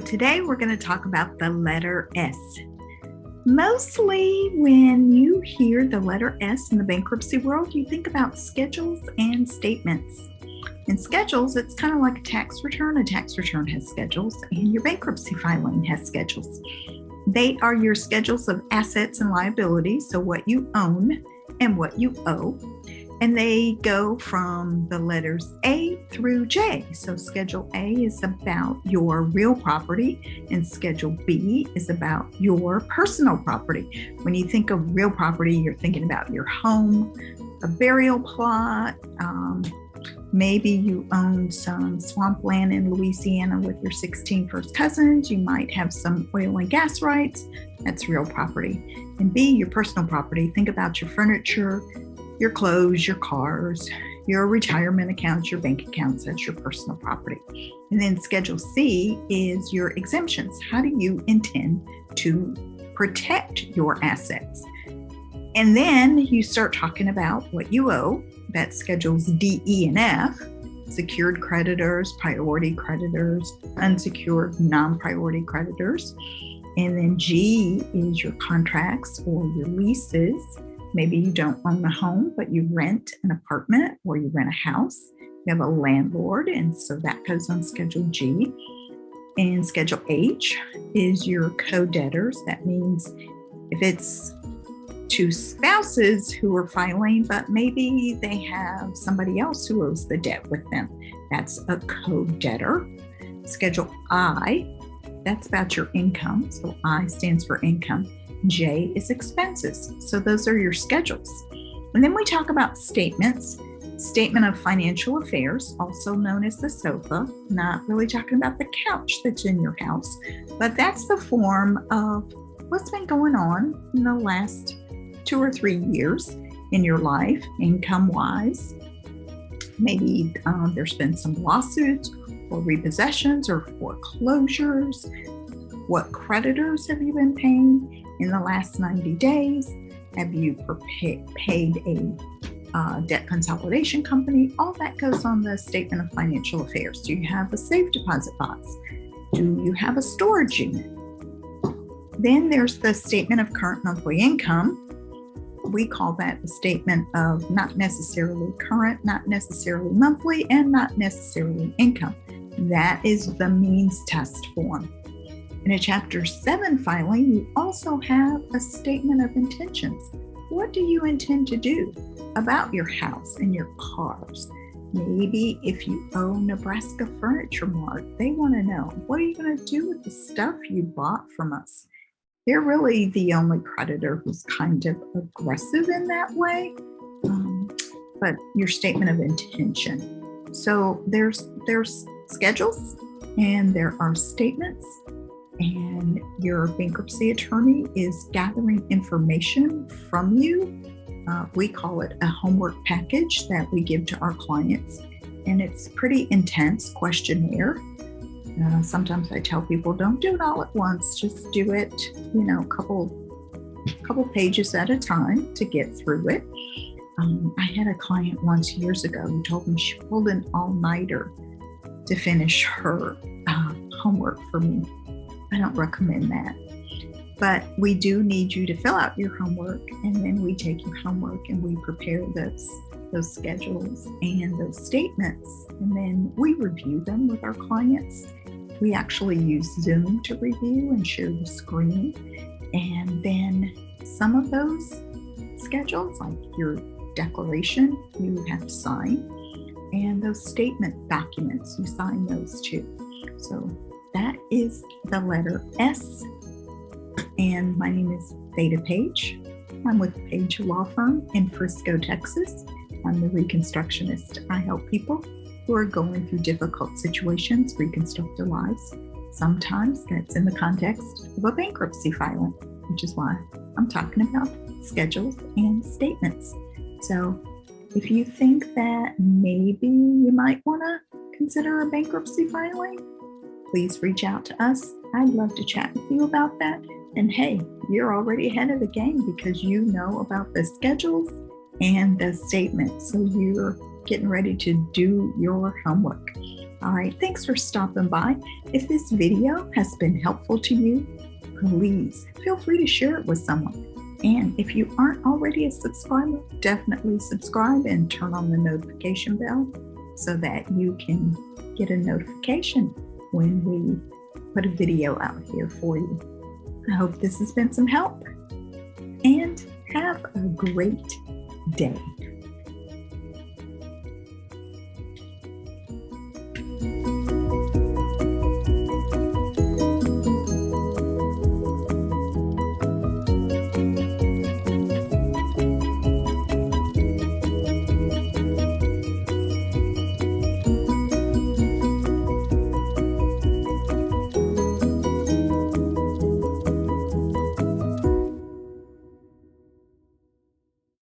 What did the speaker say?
Today we're going to talk about the letter S. Mostly when you hear the letter S in the bankruptcy world, you think about schedules and statements. In schedules, it's kind of like a tax return. A tax return has schedules, and your bankruptcy filing has schedules. They are your schedules of assets and liabilities, so what you own and what you owe. And they go from the letters A through J. So Schedule A is about your real property, and Schedule B is about your personal property. When you think of real property, you're thinking about your home, a burial plot. Maybe you own some swampland in Louisiana with your 16 first cousins. You might have some oil and gas rights. That's real property. And B, your personal property. Think about your furniture, your clothes, your cars, your retirement accounts, your bank accounts. That's your personal property. And then Schedule C is your exemptions. How do you intend to protect your assets? And then you start talking about what you owe. That's Schedules D, E, and F, secured creditors, priority creditors, unsecured non-priority creditors. And then G is your contracts or your leases. Maybe you don't own a home, but you rent an apartment or you rent a house. You have a landlord, and so that goes on Schedule G. And Schedule H is your co-debtors. That means if it's two spouses who are filing, but maybe they have somebody else who owes the debt with them. That's a co-debtor. Schedule I, that's about your income. So I stands for income. J is expenses. So those are your schedules. And then we talk about statements. Statement of financial affairs, also known as the SOFA. Not really talking about the couch that's in your house, but that's the form of what's been going on in the last 2 or 3 years in your life, income-wise. Maybe there's been some lawsuits or repossessions or foreclosures. What creditors have you been paying in the last 90 days? Have you paid a debt consolidation company? All that goes on the statement of financial affairs. Do you have a safe deposit box? Do you have a storage unit? Then there's the statement of current monthly income. We call that a statement of not necessarily current, not necessarily monthly, and not necessarily income. That is the means test form. In a Chapter 7 filing, you also have a statement of intentions. What do you intend to do about your house and your cars? Maybe if you owe Nebraska Furniture Mart, they want to know, what are you going to do with the stuff you bought from us? They're really the only creditor who's kind of aggressive in that way, but your statement of intention. So there's schedules and there are statements, and your bankruptcy attorney is gathering information from you. We call it a homework package that we give to our clients, and it's pretty intense questionnaire. Sometimes I tell people, don't do it all at once. Just do it, a couple pages at a time to get through it. I had a client once years ago who told me she pulled an all-nighter to finish her homework for me. I don't recommend that. But we do need you to fill out your homework, and then we take your homework and we prepare those schedules and those statements, and then we review them with our clients. We actually use Zoom to review and share the screen. And then some of those schedules, like your declaration, you have to sign. And those statement documents, you sign those too. So that is the letter S. And my name is Theta Page. I'm with Page Law Firm in Frisco, Texas. I'm the reconstructionist. I help people who are going through difficult situations reconstruct their lives. Sometimes that's in the context of a bankruptcy filing, which is why I'm talking about schedules and statements. So if you think that maybe you might want to consider a bankruptcy filing, please reach out to us. I'd love to chat with you about that. And hey, you're already ahead of the game because you know about the schedules and the statements. So you're getting ready to do your homework. All right, thanks for stopping by. If this video has been helpful to you, please feel free to share it with someone. And if you aren't already a subscriber, definitely subscribe and turn on the notification bell so that you can get a notification when we put a video out here for you. I hope this has been some help, and have a great day.